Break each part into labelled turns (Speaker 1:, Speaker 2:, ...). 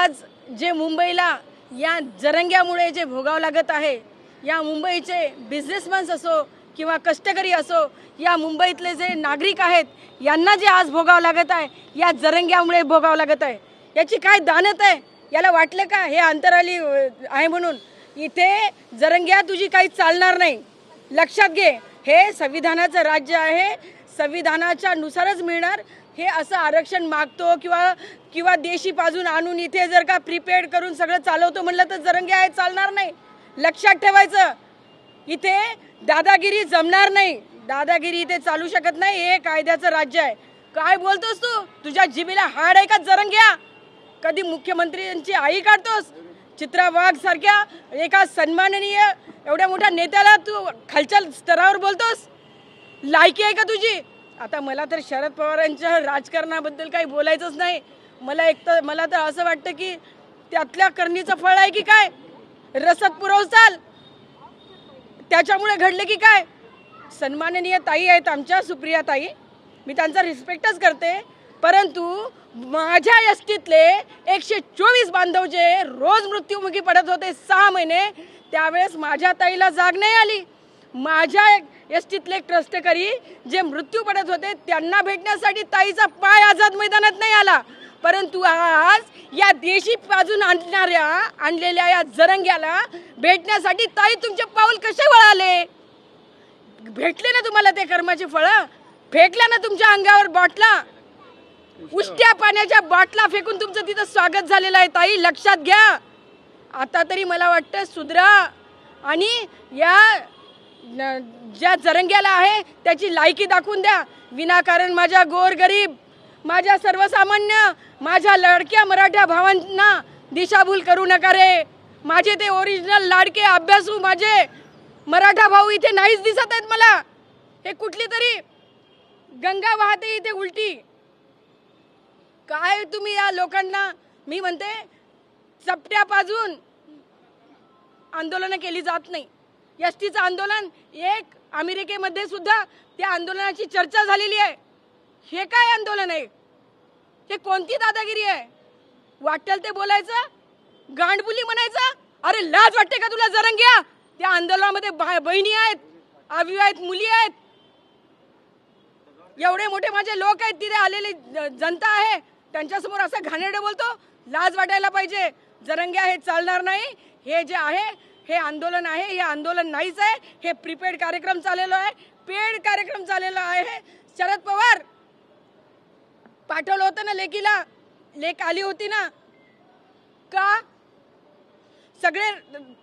Speaker 1: आज जे मुंबईला या जरंग्यामुळे जे भोगावं लागत आहे, या मुंबईचे बिझनेसमॅन्स असो किंवा कष्टकरी असो, या मुंबईतले जे नागरिक आहेत यांना जे आज भोगावं लागत आहे, या जरंग्यामुळे भोगावं लागत आहे, याची काय दानत आहे? याला वाटलं का हे अंतराली आहे म्हणून? इथे जरंग्या तुझी काही चालणार नाही. लक्षात घे, हे संविधानाचं राज्य आहे, संविधानाच्या नुसारच मिळणार. हे असं आरक्षण मागतो किंवा देशी पाजून आणून इथे जर का प्रिपेड करून सगळं चालवतो म्हणलं तर जरंगे आहे चालणार नाही. लक्षात ठेवायचं, इथे दादागिरी जमणार नाही. दादागिरी इथे चालू शकत नाही. हे कायद्याचं राज्य आहे. काय बोलतोस तू? तुझ्या जिभेला हाड आहे का जरंग्या? कधी मुख्यमंत्र्यांची आई काढतोस? चित्रा वाघ सारख्या एका सन्माननीय एवढ्या मोठ्या नेत्याला तू खालच्या स्तरावर बोलतोस? लायकी आहे का तुझी? आता मला तर शरद पवारांच्या राजकारणाबद्दल काही बोलायचंच नाही. मला तर असं वाटतं की त्यातल्या करणीचं फळ आहे की काय? रसद पुरवसाल त्याच्यामुळे घडले की काय? सन्माननीय ताई आहेत आमच्या, सुप्रिया ताई, मी त्यांचा रिस्पेक्टच करते, परंतु माझ्या एसटीतले 124 बांधव जे रोज मृत्युमुखी पडत होते 6 महिने, त्यावेळेस माझ्या ताईला जाग नाही आली. माझ्या एसटीतले कष्टकरी जे मृत्यू पडत होते त्यांना भेटण्यासाठी ताईचा पाय आझाद मैदानात नाही आला. परंतु आज या देशी पाजून आणलेल्या या जरंग्याला भेटण्यासाठी ताई तुमचे पाऊल कसे वळाले? भेटले ना तुम्हाला ते कर्माचे फळ? फेकल्या ना तुमच्या अंगावर बाटला? उष्ट्या पाण्याच्या बाटला फेकून तुमचं तिथं स्वागत झालेलं आहे. ताई लक्षात घ्या, आता तरी मला वाटतं सुधरा आणि या ज्या जरंग्याला आहे त्याची लायकी दाखवून द्या. विनाकारण माझ्या गोरगरीब, माझ्या सर्वसामान्य, माझ्या लडक्या मराठा भावांना दिशाभूल करू नका रे. माझे ते ओरिजिनल लाडके अभ्यासू माझे मराठा भाऊ इथे नाहीच दिसत आहेत मला. हे कुठली तरी गंगा वाहते इथे उलटी. काय तुम्ही या लोकांना, मी म्हणते चपट्या पाजून आंदोलन केली जात नाही. एसटीचं आंदोलन एक अमेरिकेमध्ये सुद्धा त्या आंदोलनाची चर्चा झालेली आहे. हे काय आंदोलन आहे? हे कोणती दादागिरी आहे? वाटेल ते बोलायचं, गांडबुली म्हणायचं? अरे लाज वाटते का तुला जरंग्या? त्या आंदोलनामध्ये बहिणी आहेत, आवी आहेत, मुली आहेत, एवढे मोठे माझे लोक आहेत, तिथे आलेली जनता आहे, त्यांच्यासमोर असं घाणेरडं बोलतो? लाज वाटायला पाहिजे. जरंग्या हे चालणार नाही. हे जे आहे हे आंदोलन आहे, हे आंदोलन नाहीच आहे. हे प्रीपेड कार्यक्रम चाललेला आहे, पेड कार्यक्रम चाललेला आहे. शरद पवार पाठवलं होतं ना लेकीला, लेक आली होती ना? का? सगळे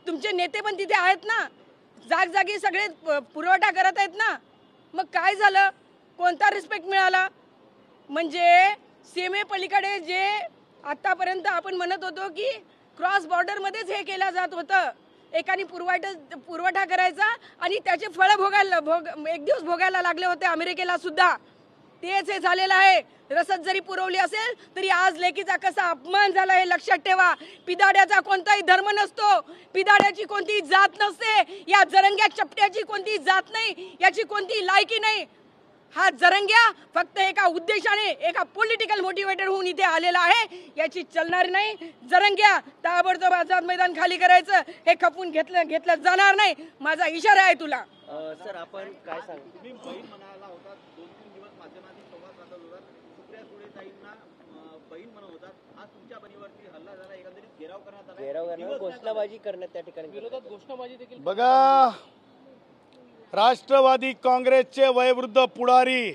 Speaker 1: तुमचे नेते पण तिथे आहेत ना, जागजागी सगळे पुरवठा करत आहेत ना. मग काय झालं? कोणता रिस्पेक्ट मिळाला? म्हणजे सीमेपलीकडे जे आतापर्यंत आपण म्हणत होतो की क्रॉस बॉर्डर मध्येच हे केलं जात होतं, एकाने पुरवठा करायचा आणि त्याचे फळ एक दिवस भोगायला लागले होते अमेरिकेला सुद्धा. तेच हे झालेलं आहे. रसद जरी पुरवली असेल तरी आज लेकीचा कसा अपमान झाला हे लक्षात ठेवा. पिदाड्याचा कोणताही धर्म नसतो, पिदाड्याची कोणतीही जात नसते, या जरंग्या चपट्याची कोणतीही जात नाही, याची कोणतीही लायकी नाही. हा जरंग्या फक्त एका उद्देशाने, एका पॉलिटिकल मोटिवेटेड होऊन इथे आलेला आहे, याची चलणार नाही. जरंग्या ताबडतोब आझाद मैदान खाली करायचं, हे खपून घेतलं जाणार नाही. माझा इशारा आहे तुला.
Speaker 2: सर आपण काय सांगा, तुम्ही बहीण म्हणाला होता, 2-3 दिवस माध्यमांनी संवाद साधला होता, सुप्रिया सुळेताईंना बहीण म्हणत होता. आज तुमच्या बहिणीवरती हल्ला झाला, एकंदरीत घेराव करण्यात आला, घोषणाबाजी करण्यात त्या ठिकाणी विरोधात घोषणाबाजी देखील.
Speaker 3: बघा, राष्ट्रवादी काँग्रेसचे वयोवृद्ध पुढारी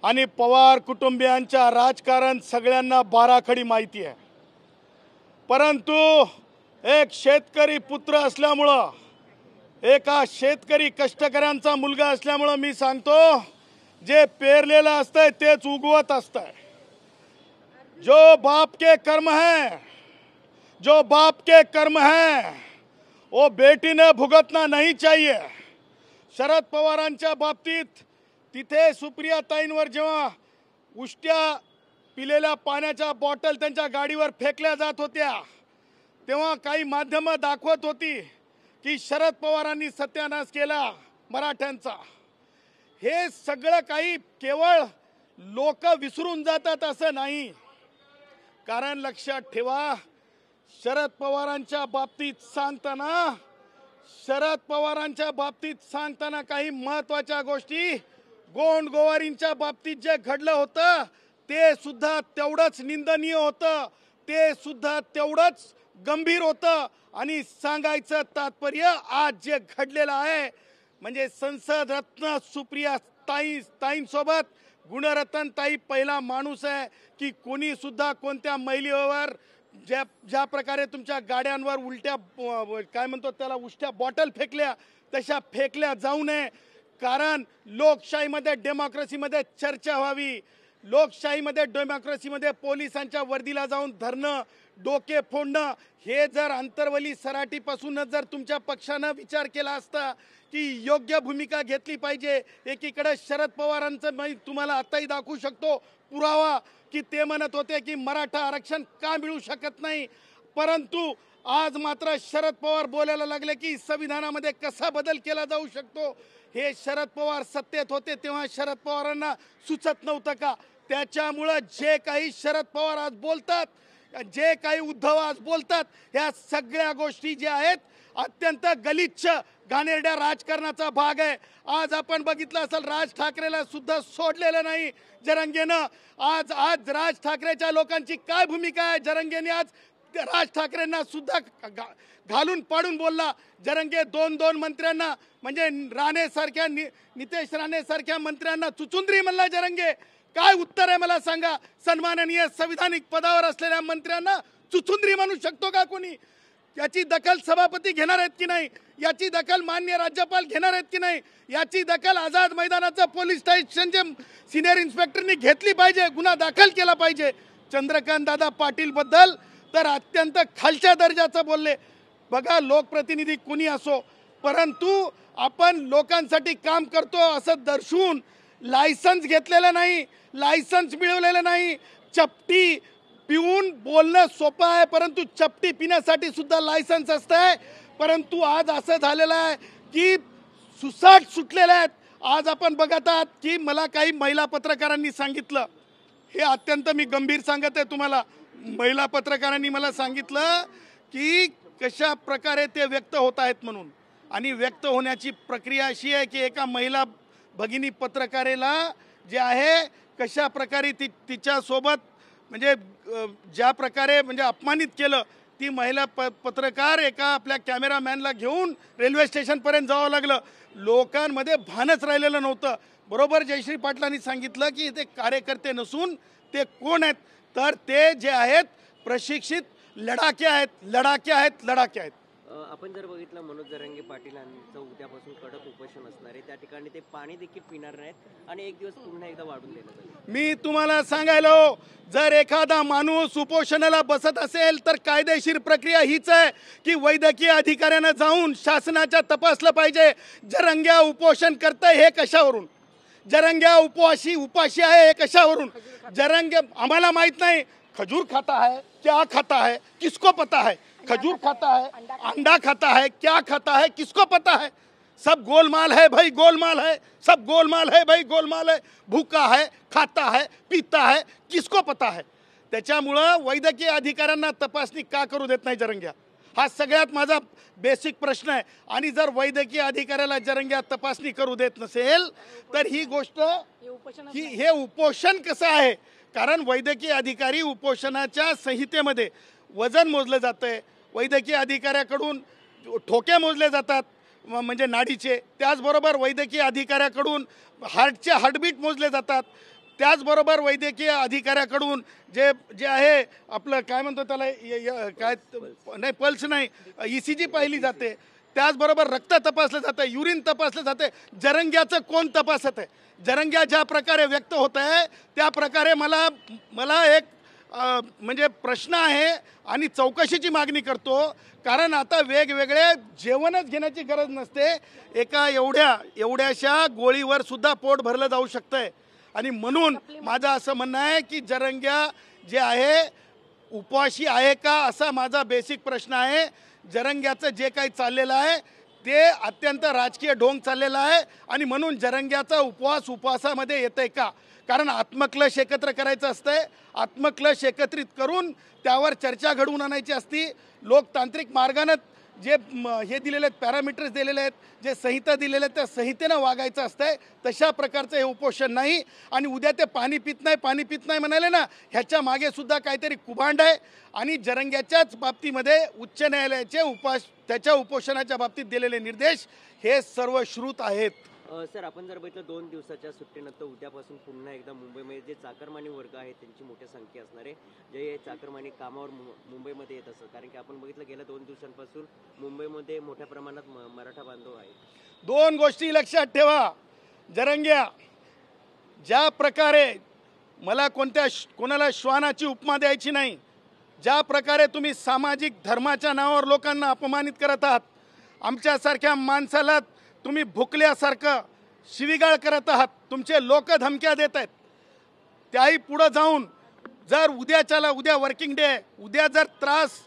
Speaker 3: आणि पवार कुटुंबियांच्या राजकारण सगळ्यांना बाराखडी माहिती आहे. परंतु एक शेतकरी पुत्र असल्यामुळं, एका शेतकरी कष्टकऱ्यांचा मुलगा असल्यामुळं मी सांगतो, जे पेरलेलं असतंय तेच उगवत असतंय. जो बाप के कर्म है, जो बाप के कर्म है वो बेटी ने भुगतना नहीं चाहिए. शरद पवारांच्या बाबतीत तिथे सुप्रियाताईंवर जेव्हा उष्ट्या पिलेल्या पाण्याच्या बॉटल त्यांच्या गाडीवर फेकल्या जात होत्या, तेव्हा काही माध्यमं दाखवत होती की शरद पवारांनी सत्यानाश केला मराठ्यांचा. हे सगळं काही केवळ लोक विसरून जातात असं नाही. कारण लक्षात ठेवा, शरद पवारांच्या बाबतीत सांगताना काही महत्वाच्या गोष्टी, गोंडगोवारींच्या बाबतीत जे घडलं होतं ते सुद्धा तेवढंच निंदनीय होतं, ते सुद्धा तेवढंच गंभीर होतं. आणि सांगायचं तात्पर्य आज जे घडलेलं आहे म्हणजे संसद रत्न सुप्रिया ताईंसोबत गुणरत्न ताई पहिला माणूस आहे की कोणी सुद्धा कोणत्या महिलेवर ज्या प्रकारे तुमच्या गाड्यांवर उलट्या काय म्हणतो त्याला उष्ट्या बॉटल फेकल्या तशा फेकल्या जाऊ नये. कारण लोकशाहीमध्ये डेमोक्रेसीमध्ये चर्चा व्हावी, लोकशाहीमध्ये डेमोक्रेसीमध्ये पोलिसांच्या वर्दीला जाऊन धरणं, डोके फोडणं हे जर अंतर्वली सराटीपासूनच जर तुमच्या पक्षानं विचार केला असता की योग्य भूमिका घेतली पाहिजे. एकीकडे शरद पवारांचं मी तुम्हाला आताही दाखवू शकतो पुरावा की ते म्हणत होते की मराठा आरक्षण का मिळू शकत नाही, परंतु आज मात्र शरद पवार बोलायला लागले की संविधानामध्ये कसा बदल केला जाऊ शकतो. हे शरद पवार सत्तेत होते तेव्हा शरद पवारांना सुचत नव्हतं का? त्याच्यामुळं जे काही शरद पवार आज बोलतात, जे काही उद्धव आज बोलतात, ह्या सगळ्या गोष्टी ज्या आहेत अत्यंत गलिच्छ घाणेरड्या राजकारणाचा भाग आहे. आज आपण बघितलं असेल राज ठाकरेला सुद्धा सोडलेलं नाही जरंगेनं. आज राज ठाकरेच्या लोकांची काय भूमिका आहे? जरंगेने आज राज ठाकरेंना सुद्धा घालून पाडून बोलला. जरंगे दोन मंत्र्यांना म्हणजे नितेश राणे सारख्या मंत्र्यांना चुचुंद्री म्हणला जरंगे. काय उत्तर आहे मला सांगा? सन्माननीय संविधानिक पदावर असलेल्या मंत्र्यांना चुचुंद्री म्हणू शकतो का कोणी? याची दखल सभापती घेणार आहेत की नाही? याची दखल माननीय राज्यपाल घेणार आहेत की नाही? याची दखल आझाद मैदानाचं पोलीस स्टेशनचे सिनियर इन्स्पेक्टरनी घेतली पाहिजे, गुन्हा दाखल केला पाहिजे. चंद्रकांत दादा पाटील बद्दल तर अत्यंत खालच्या दर्जाचं बोलले. बघा, लोकप्रतिनिधी कुणी असो, परंतु आपण लोकांसाठी काम करतो असं दर्शवून लायसन्स घेतलेलं नाही, लायसन्स मिळवलेलं नाही. चपटी पिऊन बोलणं सोपं आहे, परंतु चपटी पिण्यासाठी सुद्धा लायसन्स असतंय. परंतु आज असं झालेलं आहे की सुसाट सुटलेले आहेत. आज आपण बघत आहात की मला काही महिला पत्रकारांनी सांगितलं, हे अत्यंत मी गंभीर सांगत आहे तुम्हाला, महिला पत्रकारांनी मला सांगितलं की कशा प्रकारे ते व्यक्त होत आहेत म्हणून. आणि व्यक्त होण्याची प्रक्रिया अशी आहे की एका महिला भगिनी पत्रकारेला जे आहे कशा प्रकारे तिच्यासोबत म्हणजे ज्या प्रकारे म्हणजे अपमानित केलं. ती महिला पत्रकार एका आपल्या कॅमेरामॅनला घेऊन रेल्वे स्टेशनपर्यंत जावं लागलं. लोकांमध्ये भानच राहिलेलं नव्हतं. बरोबर जयश्री पाटलांनी सांगितलं की ते कार्यकर्ते नसून ते कोण आहेत, तर ते जे आहेत प्रशिक्षित लढाके आहेत.
Speaker 4: आपण जर बघितलं मनोज जरांगे पाटीलांचं उद्यापासून कडक उपोषण असणार आहे, त्या ठिकाणी ते पाणी देखील पिणार नाहीत आणि एक दिवस पुन्हा एकदा वाढून देण्यात आले.
Speaker 3: मी तुम्हाला सांगायलो, जर एखादा माणूस उपोषणाला बसत असेल तर कायदेशीर प्रक्रिया हीच आहे की वैद्यकीय अधिकाऱ्यांना जाऊन शासनाच्या तपासलं पाहिजे. जरंग्या उपोषण करताय हे कशावरून? जरंग्या उपाशी आहे हे कशावरून? जरंगे आम्हाला माहित नाही खजूर खाता है, क्या खाता है, किसको पता है? खजूर खाता है, अंडा खाता है, क्या खाता है, किसको पता है? सब गोलमाल है भाई, गोलमाल है, सब गोलमाल है भाई, गोलमाल है. भूखा है, खाता है, पीता है, किसको पता है? त्याच्यामुळं वैद्यकीय अधिकाऱ्यांना तपासणी का करू देत नाही जरंग्या? हा सगळ्यात माझा बेसिक प्रश्न आहे. आणि जर वैद्यकीय अधिकाऱ्याला जरंग्या तपासणी करू देत नसेल तर ही गोष्ट हे उपोषण कसं आहे? कारण वैद्यकीय अधिकारी उपोषणाच्या संहितेमध्ये वजन मोजलं जातं आहे, वैद्यकीय अधिकाऱ्याकडून ठोके मोजले जातात म्हणजे नाडीचे, त्याचबरोबर वैद्यकीय अधिकाऱ्याकडून हार्टचे हार्टबीट मोजले जातात, त्याचबरोबर वैद्यकीय अधिकाऱ्याकडून जे आहे आपलं काय म्हणतो त्याला काय नाही पल्स नाही ECG पाहिली जाते, त्याचबरोबर रक्त तपासलं जातं, युरिन तपासलं जाते. जरंग्याचं कोण तपासत आहे? जरंग्या ज्या प्रकारे व्यक्त होत आहे त्या प्रकारे मला एक म्हणजे प्रश्न आहे आणि चौकशीची मागणी करतो. कारण आता वेगवेगळे जेवणच घेण्याची गरज नसते, एका एवढ्याशा गोळीवर सुद्धा पोट भरलं जाऊ शकतंय. आणि म्हणून माझं असं म्हणणं आहे की जरंग्या जे आहे उपवाशी आहे का असा माझा बेसिक प्रश्न आहे. जरंग्याचं जे काही चाललेलं आहे ते अत्यंत राजकीय ढोंग चाललेला आहे आणि म्हणून जरंग्याचा उपवासामध्ये येतंय का? कारण आत्मक्लेश एकत्र करायचं असतंय, आत्मक्लेश एकत्रित करून त्यावर चर्चा घडवून आणायची असती. लोकतांत्रिक मार्गानं जे हे दिलेले आहेत, पॅरामीटर्स दिलेले आहेत, जे संहिता दिलेल्या आहेत, त्या संहितेनं वागायचं असतंय. तशा प्रकारचं हे उपोषण नाही. आणि उद्या ते पाणी पित नाही म्हणाले ना, ह्याच्या मागे सुद्धा काहीतरी कुभांड आहे. आणि जरंग्याच्याच बाबतीमध्ये उच्च न्यायालयाचे त्याच्या उपोषणाच्या बाबतीत दिलेले निर्देश हे सर्व श्रुत आहेत.
Speaker 4: सर, आपण जर बघितलं 2 दिवसाच्या सुट्टीनंतर उद्यापासून पुन्हा एकदा मुंबईमध्ये जे चाकरमानी वर्ग आहे त्यांची मोठी संख्या असणार आहे, जे चाकरमानी कामावर मुंबईमध्ये येत असतात. कारण की आपण बघितलं गेल्या 2 दिवसांपासून मुंबईमध्ये मोठ्या प्रमाणात मराठा बांधव आहेत.
Speaker 3: 2 गोष्टी लक्षात ठेवा. जरंग्या, ज्या प्रकारे मला कोणाला श्वानाची उपमा द्यायची नाही, ज्या प्रकारे तुम्ही सामाजिक धर्माच्या नावावर लोकांना अपमानित करत आहात, आमच्यासारख्या माणसाला तुम्ही भुकल्यासारखं शिवीगाळ करत आहात, तुमचे लोक धमक्या देत आहेत. त्याही पुढं जाऊन जर उद्या वर्किंग डे, उद्या जर त्रास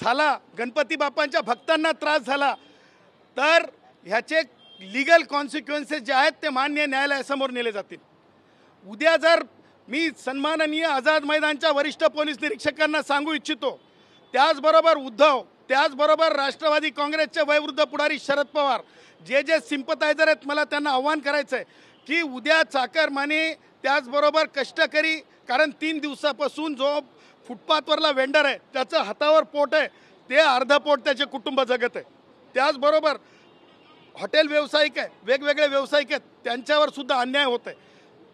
Speaker 3: झाला, गणपती बाप्पांच्या भक्तांना त्रास झाला, तर ह्याचे लीगल कॉन्सिक्वेन्सेस जे आहेत ते मान्य न्यायालयासमोर नेले जातील. उद्या जर मी सन्माननीय आझाद मैदानच्या वरिष्ठ पोलीस निरीक्षकांना सांगू इच्छितो, त्याचबरोबर उद्धव, त्याचबरोबर राष्ट्रवादी काँग्रेसचे वयोवृद्ध पुढारी शरद पवार, जे सिम्पथायझर आहेत, मला त्यांना आव्हान करायचं आहे की उद्या चाकरमानी, त्याचबरोबर कष्टकरी, कारण 3 दिवसापासून जो फुटपाथवरला वेंडर आहे त्याचं हातावर पोट आहे, ते अर्ध पोट त्याचे कुटुंब जगत आहे. त्याचबरोबर हॉटेल व्यावसायिक आहे, वेगवेगळे व्यावसायिक आहेत, त्यांच्यावर सुद्धा अन्याय होत आहे.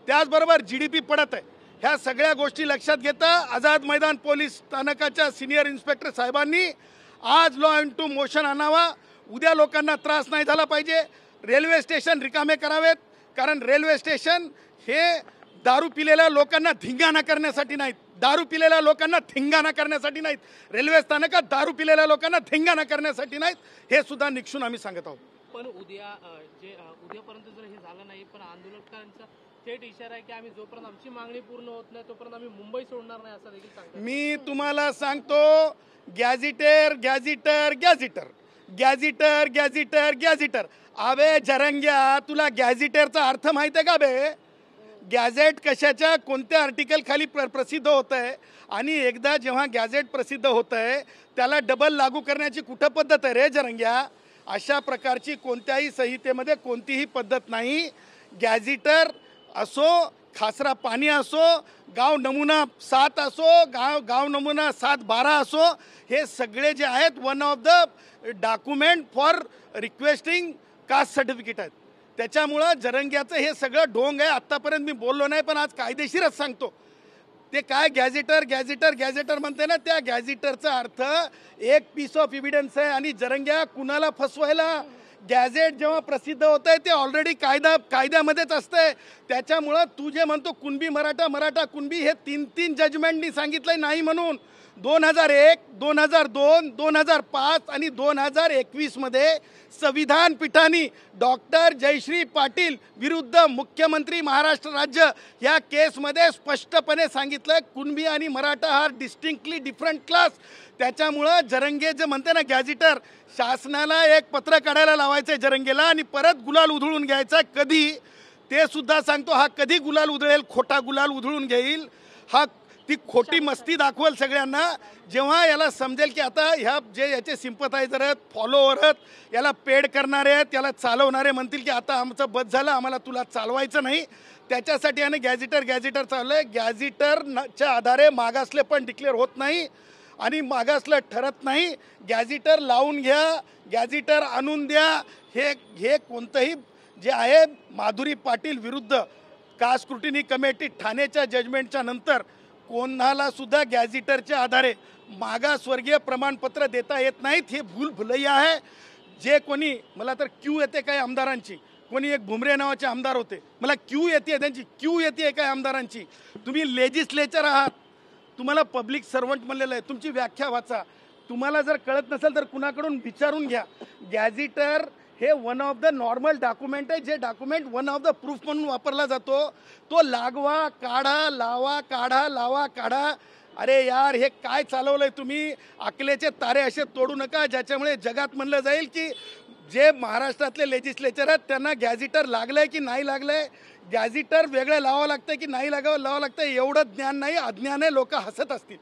Speaker 3: त्याचबरोबर GDP पडत आहे. ह्या सगळ्या गोष्टी लक्षात घेता आझाद मैदान पोलीस स्थानकाच्या सिनियर इन्स्पेक्टर साहेबांनी आज लॉ इंटू मोशन आणावा. उद्या लोकांना त्रास नाही झाला पाहिजे. रेल्वे स्टेशन रिकामे करावेत, कारण रेल्वे स्टेशन हे दारू पिलेल्या लोकांना धिंगाणा करण्यासाठी नाहीत, रेल्वे स्थानकात दारू पिलेल्या लोकांना धिंगाणा करण्यासाठी नाहीत, हे सुद्धा निक्षून आम्ही सांगत आहोत.
Speaker 5: पण उद्यापर्यंत जर हे झालं नाही, पण आंदोलकांचा थेट इशारा आहे की आम्ही जोपर्यंत आमची मागणी पूर्ण होत नाही तोपर्यंत आम्ही मुंबई सोडणार नाही, असं देखील सांगतात.
Speaker 3: मी तुम्हाला सांगतो, गॅझिटर. अबे जरंग्या, तुला गॅझिटरचा अर्थ माहिती आहे का बे? गॅझेट कशाच्या कोणत्या आर्टिकल खाली प्रसिद्ध होत आहे, आणि एकदा जेव्हा गॅझेट प्रसिद्ध होत आहे त्याला डबल लागू करण्याची कुठं पद्धत आहे रे जरंग्या? अशा प्रकारची कोणत्याही संहितेमध्ये कोणतीही पद्धत नाही. गॅझिटर असो, खासरा पाणी असो, गाव नमुना 7 असो, गाव नमुना 7-12 असो, हे सगळे जे आहेत one of the document for requesting caste certificate आहेत. त्याच्यामुळं जरंग्याचं हे सगळं ढोंग आहे. आत्तापर्यंत मी बोललो नाही, पण आज कायदेशीरच सांगतो. ते काय गॅझेटर म्हणते ना, त्या गॅझेटरचा अर्थ एक पीस ऑफ एव्हिडन्स आहे. आणि जरंग्या, कुणाला फसवायला? गॅझेट जेव्हा प्रसिद्ध होत आहे ते ऑलरेडी कायद्यामध्येच असतंय. त्याच्यामुळं तू जे म्हणतो कुणबी मराठा कुणबी, हे 3 जजमेंटनी सांगितलंय नाही म्हणून. 2001, 2002, 2005 आणि 2021 मध्ये संविधान पीठाने डॉक्टर जयश्री पाटील विरुद्ध मुख्यमंत्री महाराष्ट्र राज्य या केसमध्ये स्पष्टपणे सांगितलं कुणबी आणि मराठा हा डिस्टिंक्टली डिफरंट क्लास. त्याच्यामुळं जरंगे जे म्हणते ना गॅझिटर, शासनाला एक पत्र काढायला लावायचं आहे जरंगेला आणि परत गुलाल उधळून घ्यायचा. कधी ते सुद्धा सांगतो, हा कधी गुलाल उधळेल, खोटा गुलाल उधळून घेईल, हा ती खोटी मस्ती दाखवेल सगळ्यांना. जेव्हा याला समजेल की आता ह्या जे याचे सिम्पथायझर आहेत, फॉलोअर आहेत, याला पेड करणारे आहेत, याला चालवणारे म्हणतील की आता आमचं बस झालं, आम्हाला तुला चालवायचं नाही, त्याच्यासाठी याने गॅझिटर चाललं आहे. गॅझिटरच्या आधारे मागासले पण डिक्लेअर होत नाही आणि मागासलं ठरत नाही. गॅझिटर लावून घ्या, गॅझिटर आणून द्या. हे कोणतंही जे आहे माधुरी पाटील विरुद्ध कास्ट स्क्रुटिनी कमिटी ठाण्याच्या जजमेंटच्या नंतर कोणाला सुद्धा गॅझिटरच्या आधारे मागासवर्गीय प्रमाणपत्र देता येत नाहीत. हे भूलभुलैया आहे. जे कोणी, मला तर क्यू येते काय आमदारांची, कोणी एक भुमरे नावाचे आमदार होते, मला क्यू येते, त्यांची क्यू येते काय आमदारांची. तुम्ही लेजिस्लेचर आहात, तुम्हाला पब्लिक सर्वंट म्हणलेलं आहे, तुमची व्याख्या वाचा. तुम्हाला जर कळत नसेल तर कुणाकडून विचारून घ्या. गॅझिटर हे one of the normal document आहे, जे document one of the proof म्हणून वापरला जातो. तो लागवा काढा, लावा काढा, लावा काढा. अरे यार, हे काय चालवलंय तुम्ही? अकलेचे तारे असे तोडू नका ज्याच्यामुळे जगात म्हणलं जाईल की जे महाराष्ट्रातले लेजिस्लेचर आहेत त्यांना गॅझिटर लागलंय की नाही लागलंय, गॅझिटर वेगळं लावावं लागतंय की नाही लावावं लागतंय एवढं ज्ञान नाही, अज्ञान आहे. लोक हसत असतील.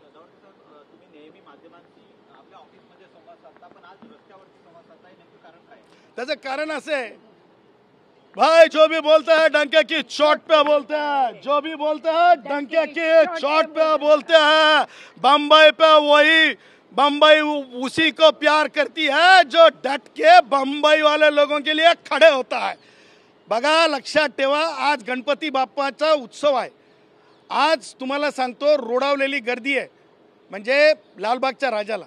Speaker 2: तुम्ही नेहमी माध्यमांशी आपल्या ऑफिसमध्ये संवाद साधता, पण आज रस्त्यावरती संवाद साधताय, नेमकं कारण काय?
Speaker 3: त्याचं कारण असं है भाई, जो भी बोलता है डंके की चोट पे बोलते हैं, जो भी बोलता है डंके की चोट पे बोलते हैं. बम्बई पे वही बम्बई उसी को प्यार करती है जो डट के बम्बई वाले लोगों के लिए खड़े होता है. बघा, लक्षात ठेवा, आज गणपती बाप्पाचा उत्सव आहे. आज तुम्हाला सांगतो, रोडावलेली गर्दी आहे. म्हणजे लालबागच्या राजाला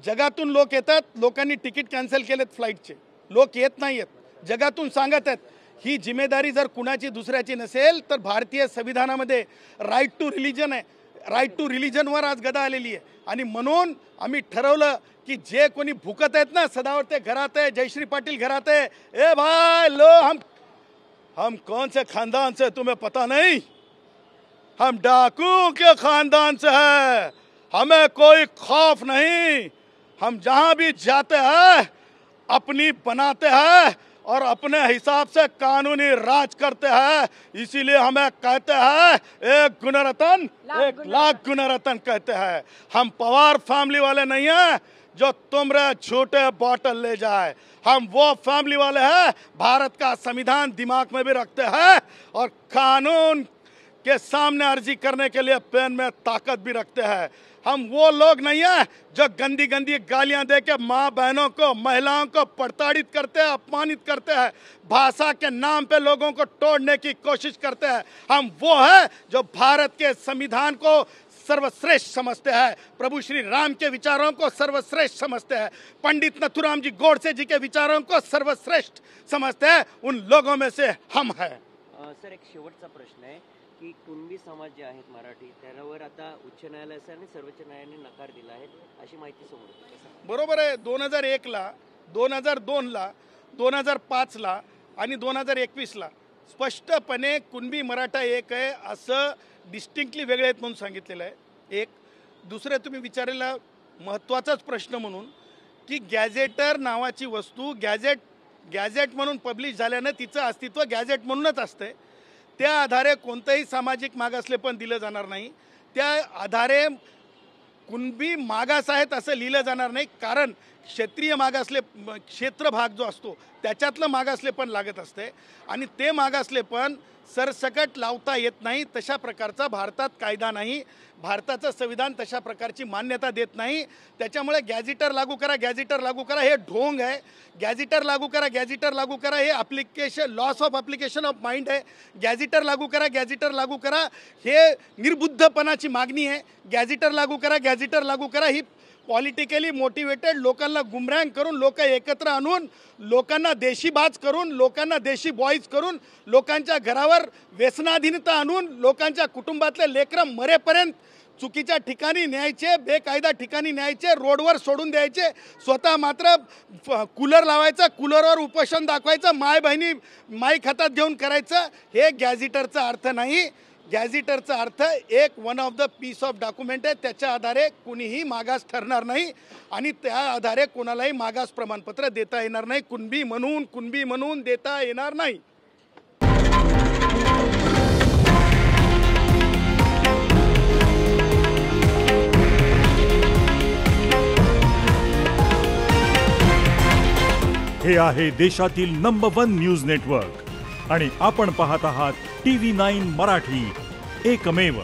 Speaker 3: जगातून लोक येतात. लोकांनी तिकीट कॅन्सल केलेत फ्लाईटचे, लोक येत नाही आहेत. जगातून सांगत आहेत. ही जिम्मेदारी जर कुणाची दुसऱ्याची नसेल तर भारतीय संविधानामध्ये राईट टू रिलीजन आहे. राईट टू रिलीजनवर आज गदा आलेली आहे. आणि म्हणून आम्ही ठरवलं की जे कोणी भुकत आहेत ना, सदावर्ते घरात आहे, जयश्री पाटील घरात आहे, ए भाई लो, हम कौन से खानदान से तुम्हें पता नहीं? हम डाकू के खानदान से है. हमें कोई खौफ नहीं. हम जहाँ भी जाते हैं अपनी बनाते हैं और अपने हिसाब से कानूनी राज करते हैं. इसीलिए हमें कहते हैं एक गुणरत्न, एक लाख गुणरत्न कहते हैं. हम पवार फैमिली वाले नहीं हैं जो तुमरे छोटे बॉटल ले जाए. हम वो फैमिली वाले हैं, भारत का संविधान दिमाग में भी रखते हैं और कानून के सामने अर्जी करने के लिए पेन में ताकत भी रखते हैं. हम वो लोग नहीं हैं जो गंदी गंदी गालियां दे के माँ बहनों को, महिलाओं को प्रताड़ित करते हैं, अपमानित करते हैं, भाषा के नाम पे लोगों को तोड़ने की कोशिश करते हैं. हम वो हैं जो भारत के संविधान को सर्वश्रेष्ठ समझते हैं, प्रभु श्री राम के विचारों को सर्वश्रेष्ठ समझते हैं, पंडित नथुराम जी गोडसे जी के विचारों को सर्वश्रेष्ठ समझते हैं. उन लोगों में से हम हैं.
Speaker 4: सर, एक शेवटचा प्रश्न आहे की कुणबी समाज जे आहेत मराठी, त्यावर आता उच्च न्यायालयाचा आणि सर्वोच्च न्यायालयाने नकार दिला आहे अशी माहिती समोर येते.
Speaker 3: बरोबर आहे. 2001ला, 2002ला, 2005ला आणि 2021ला स्पष्टपणे कुणबी मराठा एक आहे असं डिस्टिंक्टली वेगळे आहेत म्हणून सांगितलेलं आहे. एक दुसरे तुम्ही विचारलेला महत्त्वाचाच प्रश्न म्हणून की गॅझेटर नावाची वस्तू गॅझेट म्हणून पब्लिश झाल्यानं तिचं अस्तित्व गॅझेट म्हणूनच असते. त्या आधारे कोणतंही सामाजिक मागासले पण दिलं जाणार नाही. त्या आधारे कुणबी मागास आहेत असं लिहिलं जाणार नाही. कारण क्षेत्रीय मागासले क्षेत्र भाग जो असतो त्याच्यातलं मागासले पण लागत असते आणि ते मागासले पण सरसकट लावता येत नाही. तशा प्रकारचा भारतात कायदा नाही. भारताचं संविधान तशा प्रकारची मान्यता देत नाही. त्याच्यामुळे गॅझिटर लागू करा, गॅझिटर लागू करा हे ढोंग आहे. गॅझिटर लागू करा, गॅझिटर लागू करा हे application, loss of application of mind आहे. गॅझिटर लागू करा, गॅझिटर लागू करा हे निर्बुद्धपणाची मागणी आहे. गॅझिटर लागू करा, गॅझिटर लागू करा ही पॉलिटिकली मोटिवेटेड लोकांना गुमराह करून, लोक एकत्र आणून, लोकांना देशीबाज करून, लोकांना देशी बॉईज करून, लोकांच्या घरावर व्यसनाधीनता आणून, लोकांच्या कुटुंबातले लेकरं मरेपर्यंत चुकीच्या ठिकाणी न्यायचे, बेकायदा ठिकाणी न्यायचे, रोडवर सोडून द्यायचे. स्वतः मात्र कूलर लावायचा, कूलरवर उपोषण दाखवायचं, माय बहिणी माईक हातात घेऊन करायचं. हे गॅझिटरचा अर्थ नाही. गॅझिटरचा अर्थ एक one of the piece of document आहे. त्याच्या आधारे कुणीही मागास ठरणार नाही आणि त्या आधारे कोणालाही मागास प्रमाणपत्र देता येणार नाही. कुणबी म्हणून देता येणार नाही.
Speaker 6: हे आहे देशातील नंबर 1 न्यूज नेटवर्क आणि आपण पाहत आहात TV9 मराठी, एकमेव.